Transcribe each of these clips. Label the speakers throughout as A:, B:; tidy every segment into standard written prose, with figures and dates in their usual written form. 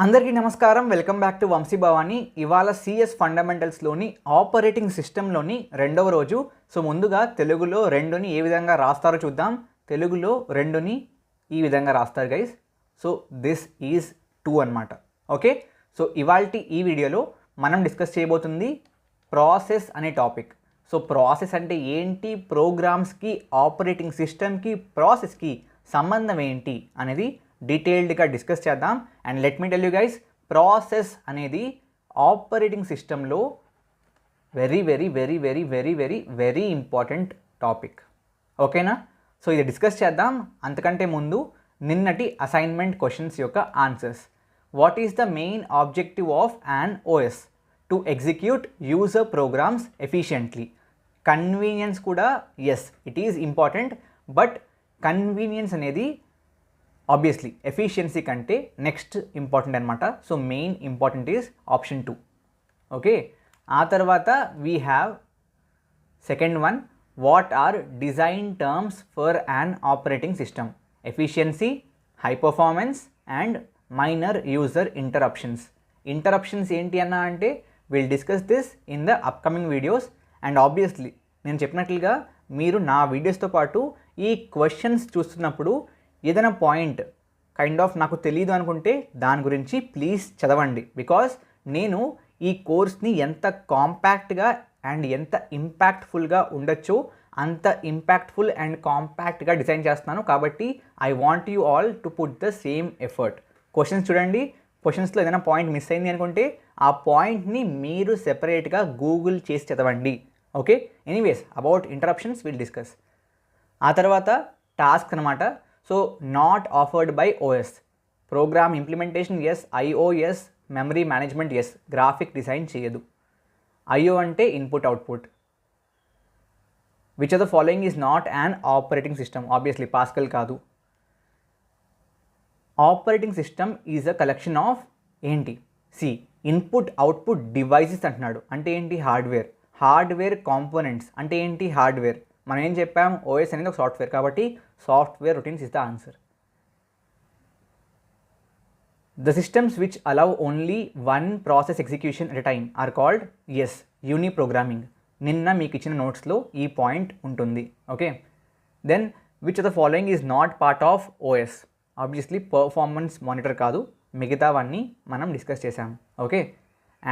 A: అందరికీ నమస్కారం. Welcome back to Vamshi Bhavani. ఇవాళ సిఎస్ ఫండమెంటల్స్లోని ఆపరేటింగ్ సిస్టంలోని రెండవ రోజు. సో ముందుగా తెలుగులో రెండుని ఏ విధంగా రాస్తారో చూద్దాం. తెలుగులో రెండుని ఈ విధంగా రాస్తారు గైస్. సో దిస్ ఈజ్ 2 అన్నమాట. ఓకే, సో ఇవాల్టి ఈ వీడియోలో మనం డిస్కస్ చేయబోతుంది ప్రాసెస్ అనే టాపిక్. సో ప్రాసెస్ అంటే ఏంటి, ప్రోగ్రామ్స్కి, ఆపరేటింగ్ సిస్టమ్కి, ప్రాసెస్కి సంబంధం ఏంటి అనేది డీటెయిల్డ్గా డిస్కస్ చేద్దాం. And let me tell you guys, process అనేది ఆపరేటింగ్ సిస్టంలో very very very very very very very important topic. ఓకేనా? సో ఇది డిస్కస్ చేద్దాం. అంతకంటే ముందు నిన్నటి అసైన్మెంట్ క్వశ్చన్స్ యొక్క answers. What is the main objective of an OS? To execute user programs efficiently. Convenience కూడా yes, it is important, but convenience అనేది obviously efficiency కంటే నెక్స్ట్ ఇంపార్టెంట్ అనమాట. So main important is option 2. Okay, ఆ తర్వాత we have second one, what are design terms for an operating system? Efficiency, high performance and minor user interruptions. Interruptions ఏంటి అన్నా అంటే will discuss this in the upcoming videos. And obviously నేను చెప్పినట్లుగా మీరు నా వీడియోస్తో పాటు ఈ క్వశ్చన్స్ చూస్తున్నప్పుడు ఏదైనా పాయింట్ కైండ్ ఆఫ్ నాకు తెలియదు అనుకుంటే దాని గురించి ప్లీజ్ చదవండి. బికాస్ నేను ఈ కోర్స్ని ఎంత కాంపాక్ట్గా అండ్ ఎంత ఇంపాక్ట్ఫుల్గా ఉండొచ్చో అంత ఇంపాక్ట్ఫుల్ అండ్ కాంపాక్ట్గా డిజైన్ చేస్తున్నాను. కాబట్టి I want you all to put the same effort. Questions చూడండి, క్వశ్చన్స్లో ఏదైనా పాయింట్ మిస్ అయింది అనుకుంటే ఆ పాయింట్ని మీరు సెపరేట్గా గూగుల్ చేసి చదవండి. Okay, anyways about interruptions will discuss. ఆ తర్వాత టాస్క్ అనమాట. So not offered by OS. Program implementation yes, IO yes, memory management yes, graphic design చేయదు. ఐఓ అంటే input output. Which are the following is not an operating system? Obviously Pascal కాదు. Operating system is a collection of ఏంటి? C, input output devices అంటున్నాడు. అంటే ఏంటి? Hardware. Hardware components అంటే ఏంటి? Hardware. మనం ఏం చెప్పాం? ఓఎస్ అనేది ఒక సాఫ్ట్వేర్, కాబట్టి software routines is the answer. The systems which allow only one process execution at a time are called as, uniprogramming. నిన్న మీకు ఇచ్చిన నోట్స్లో ఈ పాయింట్ ఉంటుంది. Okay, then which of the following is not part of OS? Obviously performance monitor కాదు, మిగతావన్నీ మనం discuss చేసాం. ఓకే,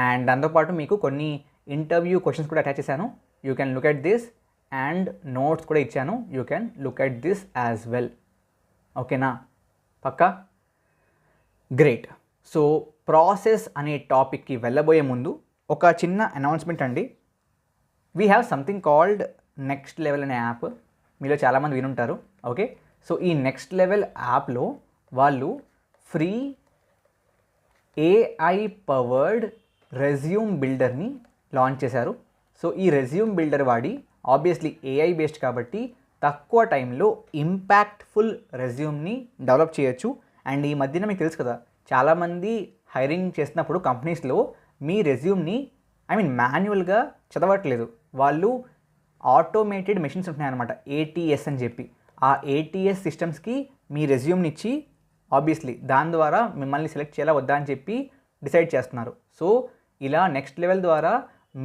A: అండ్ దాంతోపాటు మీకు కొన్ని ఇంటర్వ్యూ క్వశ్చన్స్ కూడా అటాచ్ చేశాను. You can look at this. And notes కూడా ఇచ్చాను, you can look at this as well. ఓకేనా? పక్కా? గ్రేట్. సో ప్రాసెస్ అనే టాపిక్కి వెళ్ళబోయే ముందు ఒక చిన్న అనౌన్స్మెంట్ అండి. We have something called next level అనే యాప్. మీలో చాలామంది వినుంటారు. ఓకే, సో ఈ నెక్స్ట్ లెవెల్ యాప్లో వాళ్ళు ఫ్రీ ఏఐ పవర్డ్ రెజ్యూమ్ బిల్డర్ని లాంచ్ చేశారు. సో ఈ రెజ్యూమ్ బిల్డర్ వాడి ఆబ్వియస్లీ ఏఐ బేస్డ్ కాబట్టి తక్కువ టైంలో ఇంపాక్ట్ఫుల్ రెజ్యూమ్ని డెవలప్ చేయొచ్చు. అండ్ ఈ మధ్యన మీకు తెలుసు కదా, చాలామంది హైరింగ్ చేసినప్పుడు కంపెనీస్లో మీ రెజ్యూమ్ని మాన్యువల్గా చదవట్లేదు. వాళ్ళు ఆటోమేటెడ్ మెషిన్స్ ఉంటున్నాయన్నమాట, ఏటీఎస్ అని చెప్పి. ఆ ఏటీఎస్ సిస్టమ్స్కి మీ రెజ్యూమ్ని ఇచ్చి ఆబ్వియస్లీ దాని ద్వారా మిమ్మల్ని సెలెక్ట్ చేయాలా వద్దా అని చెప్పి డిసైడ్ చేస్తున్నారు. సో ఇలా నెక్స్ట్ లెవెల్ ద్వారా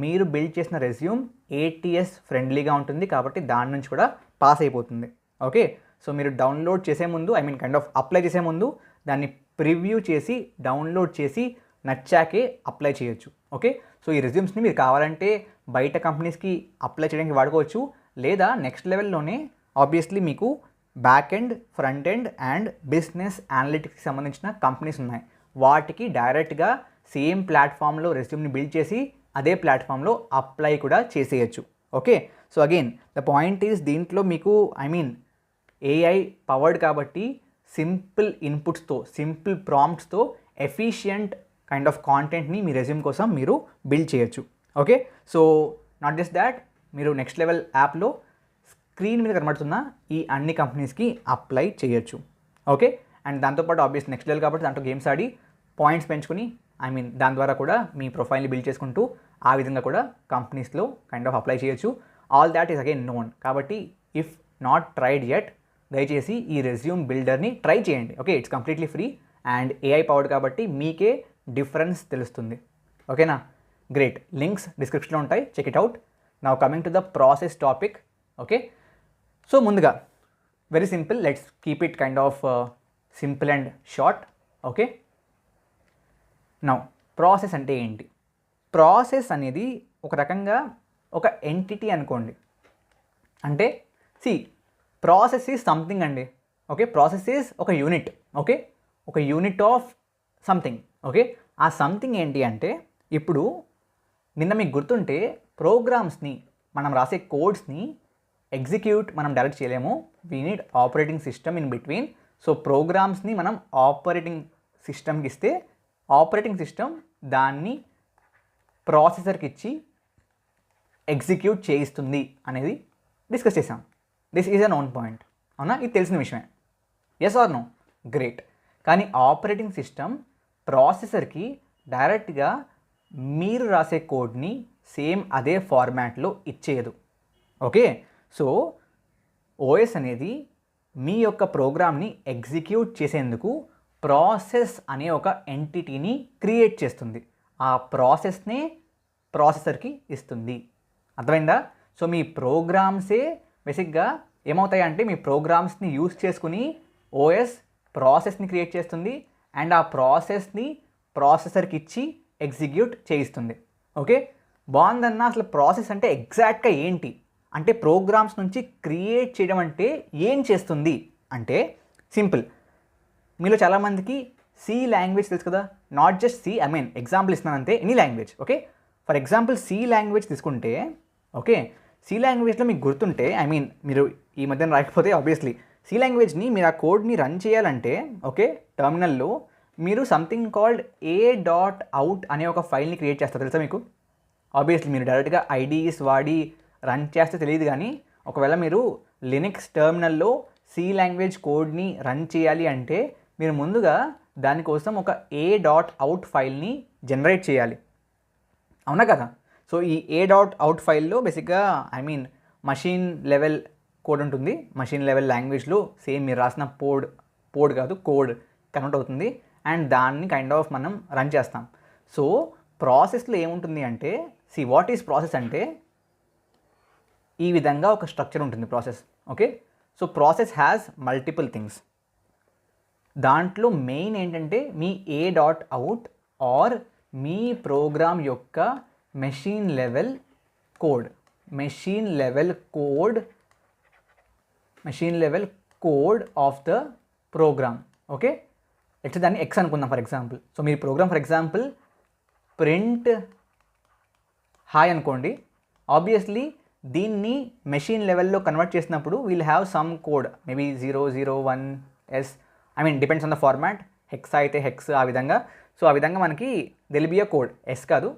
A: మీరు బిల్డ్ చేసిన రెజ్యూమ్ ఏటీఎస్ ఫ్రెండ్లీగా ఉంటుంది, కాబట్టి దాని నుంచి కూడా పాస్ అయిపోతుంది. ఓకే, సో మీరు డౌన్లోడ్ చేసే ముందు కైండ్ ఆఫ్ అప్లై చేసే ముందు దాన్ని ప్రివ్యూ చేసి డౌన్లోడ్ చేసి నచ్చాకే అప్లై చేయొచ్చు. ఓకే, సో ఈ రెజ్యూమ్స్ని మీరు కావాలంటే బయట కంపెనీస్కి అప్లై చేయడానికి వాడుకోవచ్చు, లేదా నెక్స్ట్ లెవెల్లోనే ఆబ్వియస్లీ మీకు back end, front end and business అనలిటిక్స్కి సంబంధించిన కంపెనీస్ ఉన్నాయి. వాటికి డైరెక్ట్గా సేమ్ ప్లాట్ఫామ్లో రెజ్యూమ్ని బిల్డ్ చేసి అదే ప్లాట్ఫామ్లో అప్లై కూడా చేసేయచ్చు. Okay, so again the point is, దీంట్లో మీకు ఏఐ పవర్డ్ కాబట్టి సింపుల్ ఇన్పుట్స్తో, సింపుల్ ప్రాంప్ట్స్తో ఎఫిషియంట్ కైండ్ ఆఫ్ కాంటెంట్ని మీ రెజ్యూమ్ కోసం మీరు బిల్డ్ చేయొచ్చు. Okay, so not just that, మీరు నెక్స్ట్ లెవెల్ యాప్లో స్క్రీన్ మీద కనబడుతున్న ఈ అన్ని కంపెనీస్కి అప్లై చేయొచ్చు. ఓకే, అండ్ దాంతోపాటు ఆబ్వియస్ నెక్స్ట్ లెవెల్ కాబట్టి దాంట్లో గేమ్స్ ఆడి పాయింట్స్ పెంచుకుని దాని ద్వారా కూడా మీ ప్రొఫైల్ని బిల్డ్ చేసుకుంటూ ఆ విధంగా కూడా కంపెనీస్లో కైండ్ ఆఫ్ అప్లై చేయొచ్చు. All that is again known. కాబట్టి ఇఫ్ నాట్ ట్రైడ్ యెట్, దయచేసి ఈ రెజ్యూమ్ బిల్డర్ని ట్రై చేయండి. Okay, it's completely free and AI powered కాబట్టి మీకే డిఫరెన్స్ తెలుస్తుంది. ఓకేనా, గ్రేట్. లింక్స్ డిస్క్రిప్షన్లో ఉంటాయి, check it out. Now coming to the process topic. Okay, so ముందుగా very simple, let's keep it kind of simple and short. Okay, now process అంటే ఏంటి? Process అనేది ఒక రకంగా ఒక ఎంటిటీ అనుకోండి. అంటే ప్రాసెస్ ఈజ్ సంథింగ్ అండి. ఓకే, ప్రాసెస్ ఈజ్ ఒక యూనిట్. ఓకే, ఒక యూనిట్ ఆఫ్ సంథింగ్. ఓకే, ఆ సంథింగ్ ఏంటి అంటే, ఇప్పుడు నిన్న మీకు గుర్తుంటే ప్రోగ్రామ్స్ని, మనం రాసే కోడ్స్ని ఎగ్జిక్యూట్ మనం డైరెక్ట్ చేయలేము. We need operating system in between. So ప్రోగ్రామ్స్ని మనం ఆపరేటింగ్ సిస్టమ్కి ఇస్తే ఆపరేటింగ్ సిస్టమ్ దాన్ని ప్రాసెసర్కి ఇచ్చి ఎగ్జిక్యూట్ చేయిస్తుంది అనేది డిస్కస్ చేసాం. This is a known point. అవునా, ఇది తెలిసిన విషయమే. Yes or no? గ్రేట్. కానీ ఆపరేటింగ్ సిస్టమ్ ప్రాసెసర్కి డైరెక్ట్గా మీరు రాసే కోడ్ని సేమ్ అదే ఫార్మాట్లో ఇచ్చేయదు. ఓకే, సో ఓఎస్ అనేది మీ యొక్క ప్రోగ్రామ్ని ఎగ్జిక్యూట్ చేసేందుకు ప్రాసెస్ అనే ఒక ఎంటిటీని క్రియేట్ చేస్తుంది. ఆ ప్రాసెస్నే ప్రాసెసర్కి ఇస్తుంది. అర్థమైందా? సో మీ ప్రోగ్రామ్సే బేసిక్గా ఏమవుతాయి అంటే, మీ ప్రోగ్రామ్స్ని యూస్ చేసుకుని ఓఎస్ ప్రాసెస్ని క్రియేట్ చేస్తుంది అండ్ ఆ ప్రాసెస్ని ప్రాసెసర్కి ఇచ్చి ఎగ్జిక్యూట్ చేయిస్తుంది. ఓకే, బాగుందన్న. అసలు ప్రాసెస్ అంటే ఎగ్జాక్ట్గా ఏంటి అంటే, ప్రోగ్రామ్స్ నుంచి క్రియేట్ చేయడం అంటే ఏం చేస్తుంది అంటే సింపుల్. మీలో చాలామందికి సి లాంగ్వేజ్ తెలుసు కదా. Not just C, I mean example ఇస్తున్నాను అంతే, any language. Okay, for example C language తీసుకుంటే, ఓకే, సి లాంగ్వేజ్లో మీకు గుర్తుంటే, ఐ మీన్ మీరు ఈ మధ్యన రాకపోతే ఆబ్వియస్లీ సి లాంగ్వేజ్ని మీరు ఆ కోడ్ని రన్ చేయాలంటే, ఓకే, టర్మినల్లో మీరు సంథింగ్ కాల్డ్ a.out అనే ఒక ఫైల్ని క్రియేట్ చేస్తారు. తెలుసా మీకు? ఆబ్వియస్లీ మీరు డైరెక్ట్గా ఐడీస్ వాడి రన్ చేస్తే తెలియదు, కానీ ఒకవేళ మీరు లినక్స్ టర్మినల్లో సి లాంగ్వేజ్ కోడ్ని రన్ చేయాలి అంటే మీరు ముందుగా దానికోసం ఒక a.out ఫైల్ని జనరేట్ చేయాలి. అవునా కదా? సో ఈ a.out ఫైల్లో బేసిక్గా I mean machine level code ఉంటుంది. మషిన్ లెవెల్ లాంగ్వేజ్లో సేమ్ మీరు రాసిన కోడ్ కన్వర్ట్ అవుతుంది అండ్ దాన్ని కైండ్ ఆఫ్ మనం రన్ చేస్తాం. సో ప్రాసెస్లో ఏముంటుంది అంటే, వాట్ ఈజ్ ప్రాసెస్ అంటే ఈ విధంగా ఒక స్ట్రక్చర్ ఉంటుంది process. Okay, so process has multiple things. దాంట్లో మెయిన్ ఏంటంటే మీ a.out ఆర్ మీ ప్రోగ్రామ్ యొక్క machine level code of the program. Okay, ఎట్లా దాన్ని ఎక్స్ అనుకుందాం ఫర్ ఎగ్జాంపుల్. సో మీ program for example print hi అనుకోండి. ఆబ్వియస్లీ దీన్ని మెషిన్ లెవెల్లో కన్వర్ట్ చేసినప్పుడు we'll have some code, maybe 001s, I mean depends on the format. Hex అయితే hex, ఆ విధంగా. సో ఆ విధంగా మనకి they'll be a code, yes కాదు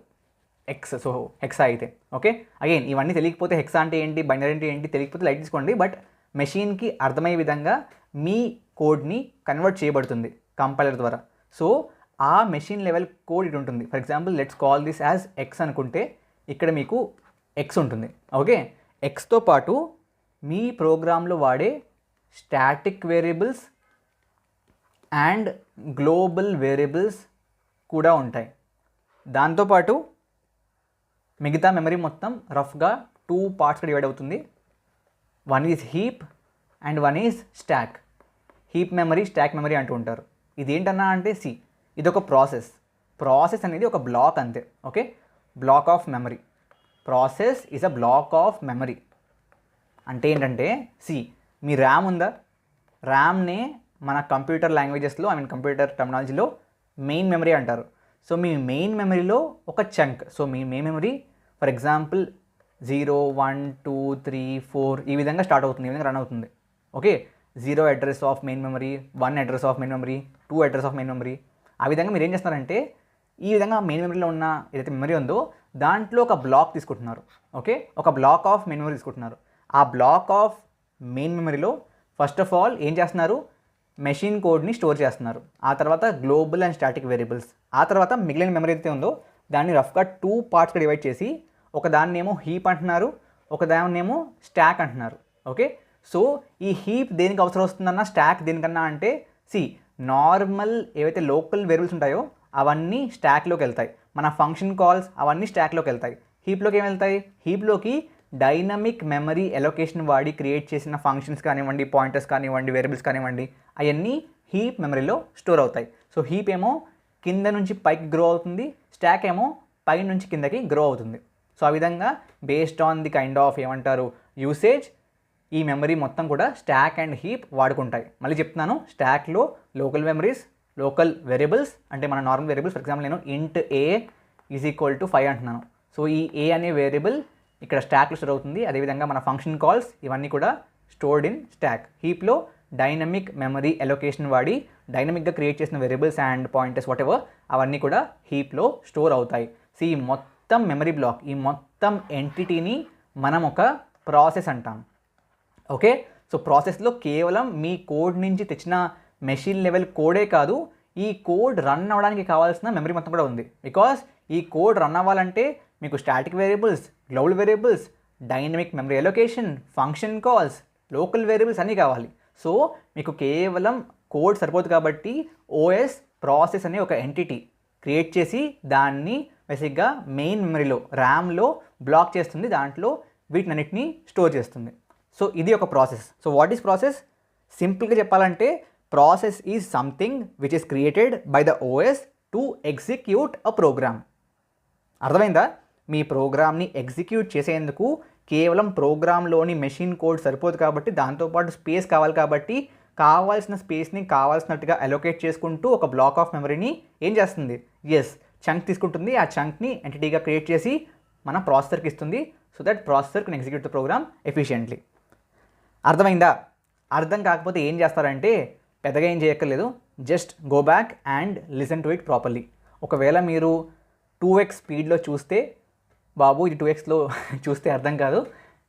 A: ఎక్స్. సో హెక్సా అయితే ఓకే. అగైన్ ఇవన్నీ తెలియకపోతే హెక్సా అంటే ఏంటి, బైనరీ అంటే ఏంటి తెలియకపోతే లైట్ తీసుకోండి. బట్ మెషిన్కి అర్థమయ్యే విధంగా మీ కోడ్ని కన్వర్ట్ చేయబడుతుంది కంపైలర్ ద్వారా. సో ఆ మెషిన్ లెవెల్ కోడ్ ఇటు ఉంటుంది. For example let's call this as X అనుకుంటే ఇక్కడ మీకు ఎక్స్ ఉంటుంది. ఓకే, ఎక్స్తో పాటు మీ ప్రోగ్రాంలో వాడే static variables and global variables కూడా ఉంటాయి. దాంతోపాటు మిగతా మెమరీ మొత్తం రఫ్గా 2 పార్ట్స్గా డివైడ్ అవుతుంది. One is heap and one is stock. Heap memory, stock memory అంటూ ఉంటారు. ఇది ఏంటన్నా అంటే ఇదొక ప్రాసెస్ అనేది ఒక బ్లాక్ అంతే. Okay, block of memory. Process is a block of memory. అంటే ఏంటంటే మీ ర్యామ్ ఉందా, ర్యామ్నే మన కంప్యూటర్ లాంగ్వేజెస్లో, ఐ మీన్ కంప్యూటర్ టెర్మినాలజీలో మెయిన్ మెమరీ అంటారు. సో మీ మెయిన్ మెమరీలో ఒక చంక్. సో మీ మెయిన్ మెమరీ ఫర్ ఎగ్జాంపుల్ 0, 1, 2, 3, 4 ఈ విధంగా స్టార్ట్ అవుతుంది, ఈ విధంగా రన్ అవుతుంది. Okay, 0 address of main memory, 1 address of main memory, 2 address of main memory. ఆ విధంగా మీరు ఏం చేస్తున్నారంటే, ఈ విధంగా మెయిన్ మెమరీలో ఉన్న ఏదైతే మెమరీ ఉందో దాంట్లో ఒక బ్లాక్ తీసుకుంటున్నారు. ఓకే, ఒక బ్లాక్ ఆఫ్ మెయిన్ మెమరీ తీసుకుంటున్నారు. ఆ బ్లాక్ ఆఫ్ మెయిన్ మెమరీలో ఫస్ట్ ఆఫ్ ఆల్ ఏం చేస్తున్నారు, మెషిన్ కోడ్ని స్టోర్ చేస్తున్నారు. ఆ తర్వాత గ్లోబల్ అండ్ స్టాటిక్ వేరియబుల్స్. ఆ తర్వాత మిగిలిన మెమరీ అయితే ఉందో దాన్ని రఫ్గా 2 పార్ట్స్గా డివైడ్ చేసి ఒక దాన్నేమో హీప్ అంటున్నారు, ఒక దాన్నేమో స్టాక్ అంటున్నారు. ఓకే, సో ఈ హీప్ దేనికి అవసరం వస్తుందన్న, స్టాక్ దేనికన్నా అంటే నార్మల్ ఏవైతే లోకల్ వేరియబుల్స్ ఉంటాయో అవన్నీ స్టాక్లోకి వెళ్తాయి. మన ఫంక్షన్ కాల్స్ అవన్నీ స్టాక్లోకి వెళ్తాయి. హీప్లోకి ఏం వెళ్తాయి? హీప్లోకి డైనమిక్ మెమరీ ఎలొకేషన్ వాడి క్రియేట్ చేసిన ఫంక్షన్స్ కానివ్వండి, పాయింటర్స్ కానివ్వండి, వేరియబుల్స్ కానివ్వండి, అవన్నీ హీప్ మెమరీలో స్టోర్ అవుతాయి. సో హీప్ ఏమో కింద నుంచి పైకి గ్రో అవుతుంది, స్టాక్ ఏమో పై నుంచి కిందకి గ్రో అవుతుంది. సో ఆ విధంగా based on the kind of ఏమంటారు యూసేజ్ ఈ మెమరీ మొత్తం కూడా స్టాక్ అండ్ హీప్ వాడుకుంటాయి. మళ్ళీ చెప్తున్నాను, స్టాక్లో లోకల్ మెమరీస్, లోకల్ వేరియబుల్స్ అంటే మన నార్మల్ వేరియబుల్స్. ఫర్ ఎగ్జాంపుల్ నేను int a is equal to 5 అంటున్నాను. సో ఈ a అనే వేరియబుల్ ఇక్కడ స్టాక్లో స్టోర్ అవుతుంది. అదేవిధంగా మన ఫంక్షన్ కాల్స్ ఇవన్నీ కూడా స్టోర్డ్ ఇన్ స్టాక్. హీప్లో డైనమిక్ మెమరీ ఎలొకేషన్ వాడి డైనమిక్గా క్రియేట్ చేసిన variables and pointers whatever అవన్నీ కూడా హీప్లో స్టోర్ అవుతాయి. సో ఈ మొత్తం మెమరీ బ్లాక్, ఈ మొత్తం ఎంటిటీని మనం ఒక ప్రాసెస్ అంటాం. ఓకే, సో ప్రాసెస్లో కేవలం మీ కోడ్ నుంచి తెచ్చిన మెషిన్ లెవెల్ కోడే కాదు, ఈ కోడ్ రన్ అవ్వడానికి కావాల్సిన మెమరీ మొత్తం కూడా ఉంది. బికాస్ ఈ కోడ్ రన్ అవ్వాలంటే మీకు static variables, global variables, dynamic memory allocation, function calls, local variables అన్నీ కావాలి. సో మీకు కేవలం కోడ్ సరిపోదు కాబట్టి ఓఎస్ ప్రాసెస్ అనే ఒక ఎంటిటీ క్రియేట్ చేసి దాన్ని బేసిక్గా మెయిన్ మెమరీలో ర్యామ్లో బ్లాక్ చేస్తుంది, దాంట్లో వీటినన్నిటిని స్టోర్ చేస్తుంది. సో ఇది ఒక process. So what is process? సింపుల్గా చెప్పాలంటే process is something which is created by the OS to execute a program. అర్థమైందా? మీ ప్రోగ్రామ్ని ఎగ్జిక్యూట్ చేసేందుకు కేవలం ప్రోగ్రాంలోని మెషిన్ కోడ్ సరిపోదు కాబట్టి దాంతోపాటు స్పేస్ కావాలి. కాబట్టి కావాల్సిన స్పేస్ని కావాల్సినట్టుగా అలొకేట్ చేసుకుంటూ ఒక బ్లాక్ ఆఫ్ మెమరీని ఏం చేస్తుంది? చంక్ తీసుకుంటుంది. ఆ చంక్ని ఎంటిటీగా క్రియేట్ చేసి మన ప్రాసెసర్కి ఇస్తుంది. So that processor can execute the program efficiently. అర్థమైందా? అర్థం కాకపోతే ఏం చేస్తారంటే పెద్దగా ఏం చేయక్కర్లేదు, just go back and listen to it properly. ఒకవేళ మీరు 2x స్పీడ్లో చూస్తే బాబు ఇది 2xలో చూస్తే అర్థం కాదు,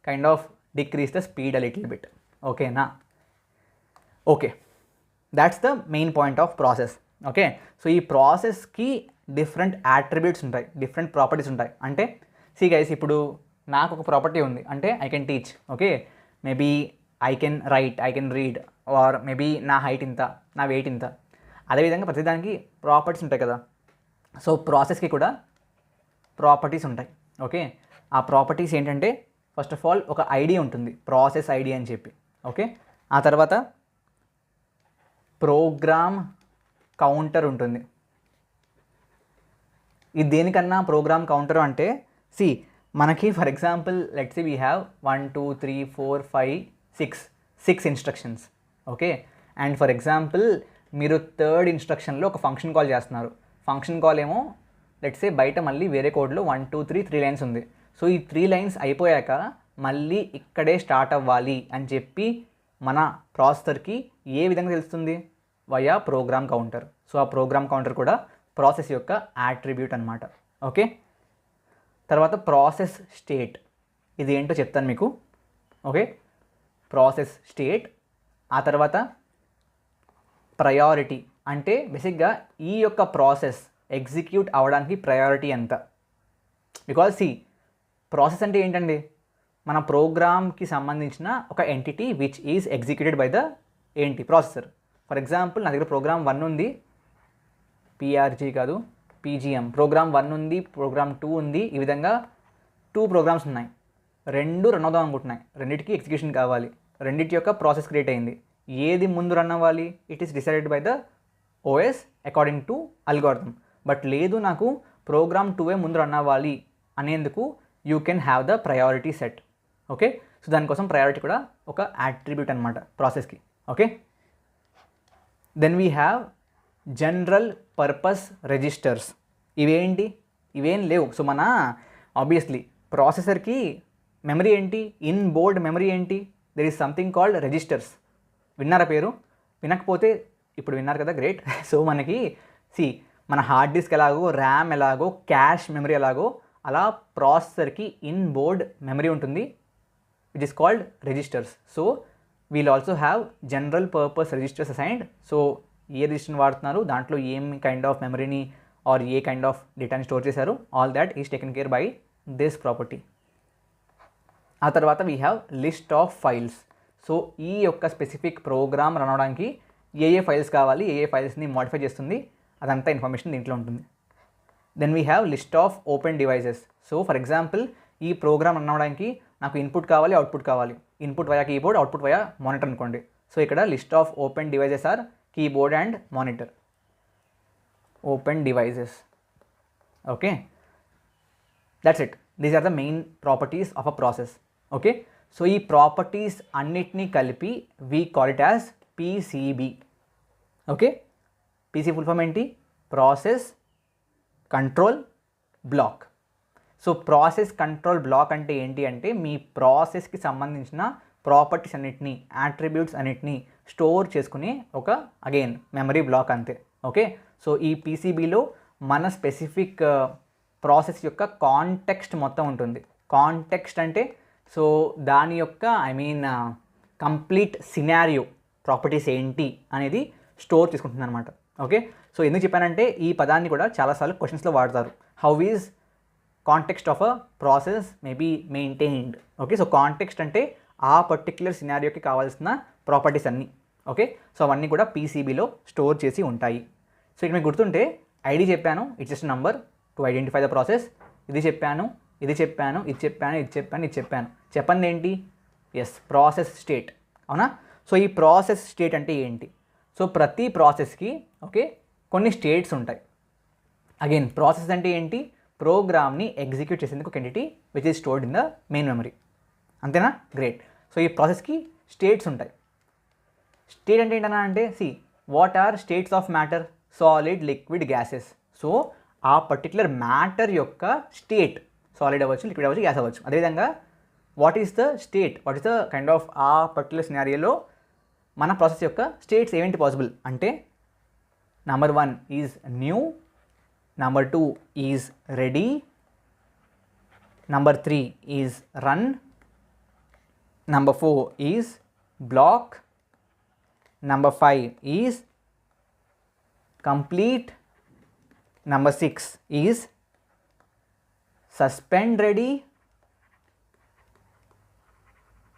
A: kind of decrease the speed a little bit. ఓకేనా? Okay, that's the main point of process. Okay, so ఈ ప్రాసెస్కి డిఫరెంట్ యాట్రిబ్యూట్స్ ఉంటాయి, డిఫరెంట్ ప్రాపర్టీస్ ఉంటాయి. అంటే సి గైస్, ఇప్పుడు నాకు ఒక ప్రాపర్టీ ఉంది అంటే I can teach. Okay, maybe I can write, I can read, or maybe నా హైట్ ఇంత, నా వెయిట్ ఇంత. అదేవిధంగా ప్రతిదానికి ప్రాపర్టీస్ ఉంటాయి కదా. సో ప్రాసెస్కి కూడా ప్రాపర్టీస్ ఉంటాయి. ఓకే, ఆ ప్రాపర్టీస్ ఏంటంటే ఫస్ట్ ఆఫ్ ఆల్ ఒక ఐడి ఉంటుంది, ప్రాసెస్ ఐడి అని చెప్పి. ఓకే, ఆ తర్వాత ప్రోగ్రామ్ కౌంటర్ ఉంటుంది. ఇది దేనికన్నా ప్రోగ్రామ్ కౌంటర్ అంటే సి మనకి for example let's say we have 1 2 3 4 5 6 instructions. Okay, and for example మీరు థర్డ్ ఇన్స్ట్రక్షన్లో ఒక ఫంక్షన్ కాల్ చేస్తున్నారు. ఫంక్షన్ కాల్ ఏమో లెట్స్ సే బయట మళ్ళీ వేరే కోడ్లో 1 2 3 లైన్స్ ఉంది. సో ఈ 3 లైన్స్ అయిపోయాక మళ్ళీ ఇక్కడే స్టార్ట్ అవ్వాలి అని చెప్పి మన ప్రాసెసర్కి ఏ విధంగా తెలుస్తుంది? Via program counter. సో ఆ ప్రోగ్రామ్ కౌంటర్ కూడా ప్రాసెస్ యొక్క యాట్రిబ్యూట్ అనమాట. ఓకే, తర్వాత ప్రాసెస్ స్టేట్, ఇది ఏంటో చెప్తాను మీకు. Okay, process state. ఆ తర్వాత ప్రయారిటీ, అంటే బేసిక్గా ఈ యొక్క ప్రాసెస్ ఎగ్జిక్యూట్ అవ్వడానికి ప్రయారిటీ ఎంత. బికాజ్ సి ప్రాసెస్ అంటే ఏంటండి? మన ప్రోగ్రామ్కి సంబంధించిన ఒక entity which is executed by the processor. For example నా దగ్గర ప్రోగ్రామ్ 1 ఉంది, PRG కాదు PGM. ప్రోగ్రామ్ 1 ఉంది, ప్రోగ్రామ్ 2 ఉంది. ఈ విధంగా 2 ప్రోగ్రామ్స్ ఉన్నాయి. 2 రన్ అవుదాం అనుకుంటున్నాయి, రెండింటికి ఎగ్జిక్యూషన్ కావాలి, రెండింటి యొక్క ప్రాసెస్ క్రియేట్ అయింది. ఏది ముందు రన్ అవ్వాలి? It is decided by the OS according to algorithm. But లేదు, నాకు ప్రోగ్రామ్ 2 ముందు రన్ అవ్వాలి అనేందుకు you can have the priority set. Okay, so దానికోసం ప్రయారిటీ కూడా ఒక యాట్రిబ్యూట్ అనమాట ప్రాసెస్కి. Okay, then we have general purpose registers. ఇవేంటి? ఇవేం లేవు. సో మన ఆబ్వియస్లీ ప్రాసెసర్కి మెమరీ ఏంటి? ఇన్ బోర్డ్ మెమరీ ఏంటి? There is something called registers. విన్నారా పేరు? వినకపోతే ఇప్పుడు విన్నారు కదా, గ్రేట్. సో మనకి మన హార్డ్ డిస్క్ ఎలాగో, ర్యామ్ ఎలాగో, క్యాష్ మెమరీ ఎలాగో, అలా ప్రాసెసర్కి ఇన్ బోర్డ్ మెమరీ ఉంటుంది which is called registers. So we'll also have general purpose registers assigned. So ఏ రిజిస్టర్ని వాడుతున్నారు, దాంట్లో ఏం కైండ్ ఆఫ్ మెమరీని ఆర్ ఏ కైండ్ ఆఫ్ డేటాని స్టోర్ చేశారు, all that is taken care by this property. ఆ తర్వాత we have list of files. So ఈ యొక్క స్పెసిఫిక్ ప్రోగ్రామ్ రన్ అవడానికి ఏ ఫైల్స్ కావాలి, ఏ ఫైల్స్ని మోడిఫై చేస్తుంది, అదంతా ఇన్ఫర్మేషన్ దీంట్లో ఉంటుంది. Then we have list of open devices. So for example ఈ ప్రోగ్రామ్ రన్ అవ్వడానికి నాకు ఇన్పుట్ కావాలి, అవుట్పుట్ కావాలి. Input via keyboard, output via monitor అనుకోండి. సో ఇక్కడ list of open devices are keyboard and monitor. Open devices. Okay, that's it. These are the main properties of a process. Okay, so ఈ properties అన్నిటినీ కలిపి we call it as PCB. Okay, PC full form ఏంటి? Process control block. So process control block అంటే ఏంటి అంటే మీ ప్రాసెస్కి సంబంధించిన properties అన్నిటినీ, attributes అన్నిటినీ స్టోర్ చేసుకునే ఒక అగైన్ మెమరీ బ్లాక్ అంతే. ఓకే, సో ఈ పీసీబీలో మన స్పెసిఫిక్ ప్రాసెస్ యొక్క కాంటెక్స్ట్ మొత్తం ఉంటుంది. కాంటెక్స్ట్ అంటే సో దాని యొక్క కంప్లీట్ సినారియో ప్రాపర్టీస్ ఏంటి అనేది స్టోర్ చేసుకుంటుంది అనమాట. ఓకే, సో ఎందుకు చెప్పానంటే ఈ పదాన్ని కూడా చాలాసార్లు క్వశ్చన్స్లో వాడతారు. How is context of a process may be maintained. Okay, so context అంటే ఆ పర్టిక్యులర్ సినారియోకి కావాల్సిన ప్రాపర్టీస్ అన్నీ. ఓకే, సో అవన్నీ కూడా పీసీబీలో స్టోర్ చేసి ఉంటాయి. సో ఇక్కడ మీకు గుర్తుంటే ఐడి చెప్పాను, it's just number to identify the process. ఇది చెప్పాను, ఇది చెప్పాను, ఇది చెప్పాను, ఇది చెప్పాను, ఇది చెప్పాను. చెప్పండి ఏంటి? Yes, process state. అవునా? సో ఈ ప్రాసెస్ స్టేట్ అంటే ఏంటి? సో ప్రతి ప్రాసెస్కి ఓకే కొన్ని స్టేట్స్ ఉంటాయి. అగైన్ ప్రాసెస్ అంటే ఏంటి? ప్రోగ్రామ్ని ఎగ్జిక్యూట్ చేసేందుకు ఒక entity which is stored in the main memory. అంతేనా? గ్రేట్. సో ఈ ప్రాసెస్కి స్టేట్స్ ఉంటాయి. స్టేట్ అంటే ఏంటన్నా అంటే what are states of matter? Solid, liquid, gases. So ఆ పర్టికులర్ మ్యాటర్ యొక్క స్టేట్ సాలిడ్ అవ్వచ్చు, లిక్విడ్ అవ్వచ్చు, గ్యాస్ అవ్వచ్చు. అదేవిధంగా what is the state, what is the kind of ఆ పర్టికులర్ సినారియోలో మన ప్రాసెస్ యొక్క స్టేట్స్ ఏమిటి పాసిబుల్ అంటే number 1 is new, number 2 is ready, number 3 is run, number 4 is block, number 5 is complete, number 6 is suspend ready,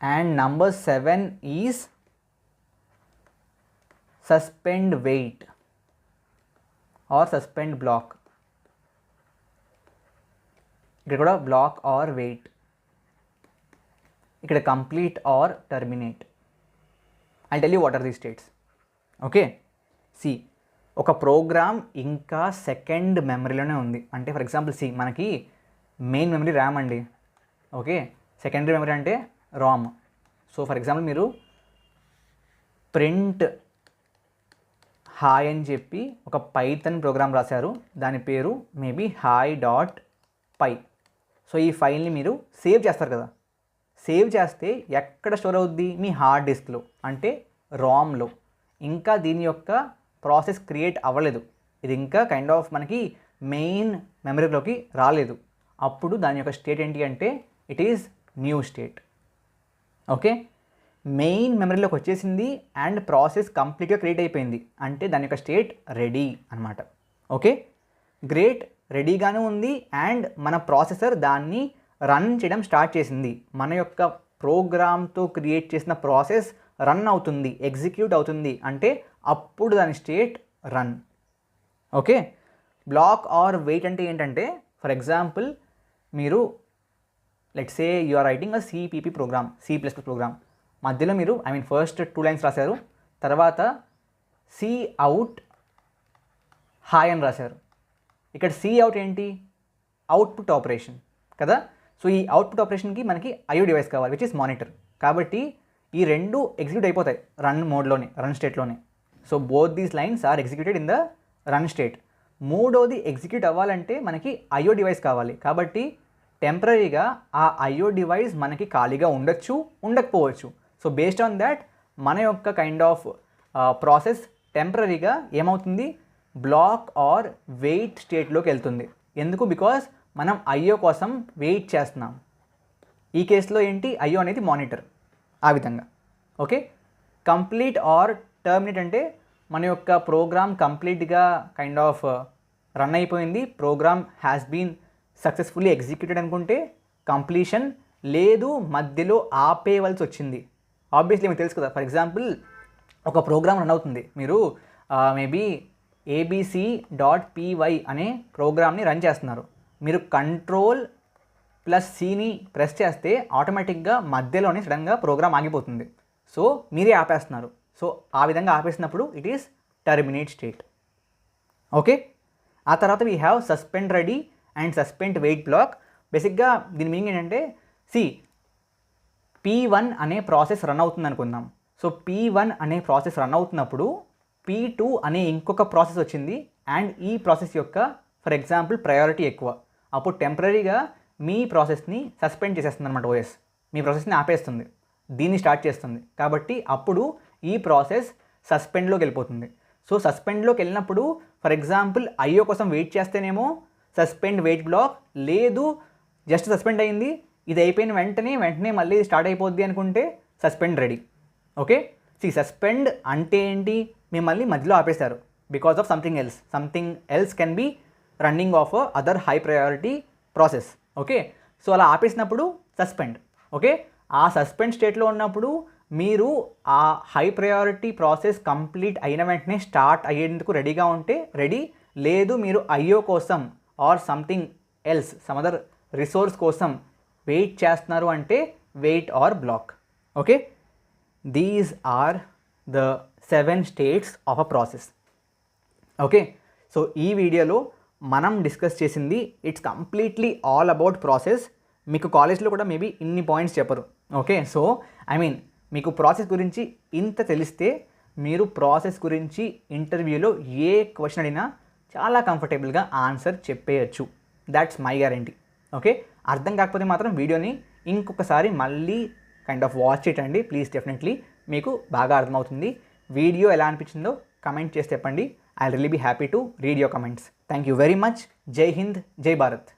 A: and number 7 is suspend wait or suspend block. ఇక్కడ కూడా block or wait, ఇక్కడ complete or terminate. I tell you what are the states. Okay, ఒక program ఇంకా second మెమరీలోనే ఉంది అంటే for example మనకి main memory RAM అండి. ఓకే, సెకండరీ మెమరీ అంటే రామ్. సో ఫర్ ఎగ్జాంపుల్ మీరు ప్రింట్ హాయ్ అని చెప్పి ఒక పైథాన్ ప్రోగ్రామ్ రాశారు, దాని పేరు మేబీ hi.py. సో ఈ ఫైల్ని మీరు సేవ్ చేస్తారు కదా, సేవ్ చేస్తే ఎక్కడ స్టోర్ అవుద్ది? మీ హార్డ్ డిస్క్లో అంటే రామ్లో. ఇంకా దీని యొక్క ప్రాసెస్ క్రియేట్ అవ్వలేదు, ఇది ఇంకా కైండ్ ఆఫ్ మనకి మెయిన్ మెమరీలోకి రాలేదు. అప్పుడు దాని యొక్క స్టేట్ ఏంటి అంటే it is new state. Okay, main మెమరీలోకి వచ్చేసింది అండ్ ప్రాసెస్ కంప్లీట్గా క్రియేట్ అయిపోయింది అంటే దాని యొక్క స్టేట్ రెడీ అనమాట. ఓకే, గ్రేట్, రెడీగానే ఉంది అండ్ మన ప్రాసెసర్ దాన్ని రన్ చేయడం స్టార్ట్ చేసింది. మన యొక్క ప్రోగ్రామ్తో క్రియేట్ చేసిన ప్రాసెస్ రన్ అవుతుంది, ఎగ్జిక్యూట్ అవుతుంది అంటే అప్పుడు దాని state run. Okay, block or wait అంటే ఏంటంటే ఫర్ ఎగ్జాంపుల్ మీరు let's say you are writing a CPP program, C++ program. మధ్యలో మీరు ఫస్ట్ 2 లైన్స్ రాశారు, తర్వాత సి అవుట్ హాయ్ అని రాశారు. ఇక్కడ సి అవుట్ ఏంటి? అవుట్పుట్ ఆపరేషన్ కదా. సో ఈ అవుట్పుట్ ఆపరేషన్కి మనకి ఐఓ డివైస్ కావాలి విచ్ ఇస్ మానిటర్. కాబట్టి ఈ రెండు ఎగ్జిక్యూట్ అయిపోతాయి రన్ మోడ్లోనే, రన్ స్టేట్లోనే. So both these lines are executed in the run state. మూడోది ఎగ్జిక్యూట్ అవ్వాలంటే మనకి ఐఓ డివైస్ కావాలి. కాబట్టి టెంపరీగా ఆ ఐఓ డివైస్ మనకి ఖాళీగా ఉండొచ్చు, ఉండకపోవచ్చు. సో బేస్డ్ ఆన్ దాట్ మన యొక్క కైండ్ ఆఫ్ ప్రాసెస్ టెంపరీగా ఏమవుతుంది? బ్లాక్ ఆర్ వెయిట్ స్టేట్లోకి వెళ్తుంది. ఎందుకు? బికాస్ మనం ఐఓ కోసం వెయిట్ చేస్తున్నాం. ఈ కేసులో ఏంటి? ఐఓ అనేది మానిటర్. ఆ విధంగా. ఓకే, కంప్లీట్ ఆర్ టర్మినేట్ అంటే మన యొక్క ప్రోగ్రామ్ కంప్లీట్గా కైండ్ ఆఫ్ రన్ అయిపోయింది, program has been successfully executed అనుకుంటే కంప్లీషన్, లేదు మధ్యలో ఆపేయవలసి వచ్చింది. ఆబ్వియస్లీ మీకు తెలుసు కదా, ఫర్ ఎగ్జాంపుల్ ఒక ప్రోగ్రామ్ రన్ అవుతుంది. మీరు మేబీ abc.py అనే ప్రోగ్రామ్ని రన్ చేస్తున్నారు. మీరు Ctrl+Cని ప్రెస్ చేస్తే ఆటోమేటిక్గా మధ్యలోనే సడన్గా ప్రోగ్రామ్ ఆగిపోతుంది. సో మీరే ఆపేస్తున్నారు. సో ఆ విధంగా ఆపేసినప్పుడు it is terminate state. Okay, ఆ తర్వాత we have suspend ready and suspend wait block. బేసిక్గా దీని మీనింగ్ ఏంటంటే P1 అనే ప్రాసెస్ రన్ అవుతుంది అనుకుందాం. సో P1 అనే ప్రాసెస్ రన్ అవుతున్నప్పుడు P2 అనే ఇంకొక ప్రాసెస్ వచ్చింది అండ్ ఈ ప్రాసెస్ యొక్క ఫర్ ఎగ్జాంపుల్ ప్రయారిటీ ఎక్కువ. అప్పుడు టెంపరీగా మీ ప్రాసెస్ని సస్పెండ్ చేసేస్తుంది అనమాట. ఓఎస్ మీ ప్రాసెస్ని ఆపేస్తుంది, దీన్ని స్టార్ట్ చేస్తుంది. కాబట్టి అప్పుడు ఈ ప్రాసెస్ సస్పెండ్లోకి వెళ్ళిపోతుంది. సో సస్పెండ్లోకి వెళ్ళినప్పుడు ఫర్ ఎగ్జాంపుల్ IO కోసం వెయిట్ చేస్తేనేమో సస్పెండ్ వెయిట్ బ్లాక్, లేదు జస్ట్ సస్పెండ్ అయింది, ఇది అయిపోయిన వెంటనే మళ్ళీ స్టార్ట్ అయిపోద్ది అనుకుంటే సస్పెండ్ రెడీ. ఓకే, సస్పెండ్ అంటే ఏంటి, మిమ్మల్ని మధ్యలో ఆపేశారు because of something else can be running of other high priority process. Okay, so అలా ఆపేసినప్పుడు సస్పెండ్. ఓకే, ఆ సస్పెండ్ స్టేట్లో ఉన్నప్పుడు మీరు ఆ హై ప్రయారిటీ ప్రాసెస్ కంప్లీట్ అయిన వెంటనే స్టార్ట్ అయ్యేందుకు రెడీగా ఉంటే రెడీ, లేదు మీరు IO కోసం or something else some other resource కోసం వెయిట్ చేస్తున్నారు అంటే wait or block. Okay, these are the 7 states of a process. Okay, so ఈ వీడియోలో మనం డిస్కస్ చేసింది it's completely all about process. మీకు కాలేజ్లో కూడా మేబీ ఇన్ని పాయింట్స్ చెప్పరు. ఓకే, సో మీకు ప్రాసెస్ గురించి ఇంత తెలిస్తే మీరు ప్రాసెస్ గురించి ఇంటర్వ్యూలో ఏ క్వశ్చన్ అడిగినా చాలా కంఫర్టబుల్గా ఆన్సర్ చెప్పేయచ్చు. That's my guarantee. ఓకే, అర్థం కాకపోతే మాత్రం వీడియోని ఇంకొకసారి మళ్ళీ కైండ్ ఆఫ్ వాచ్ చేయండి ప్లీజ్. డెఫినెట్లీ మీకు బాగా అర్థమవుతుంది. వీడియో ఎలా అనిపించిందో కమెంట్ చేసి చెప్పండి. I really be happy to read your comments. Thank you very much. జై హింద్, జై భారత్.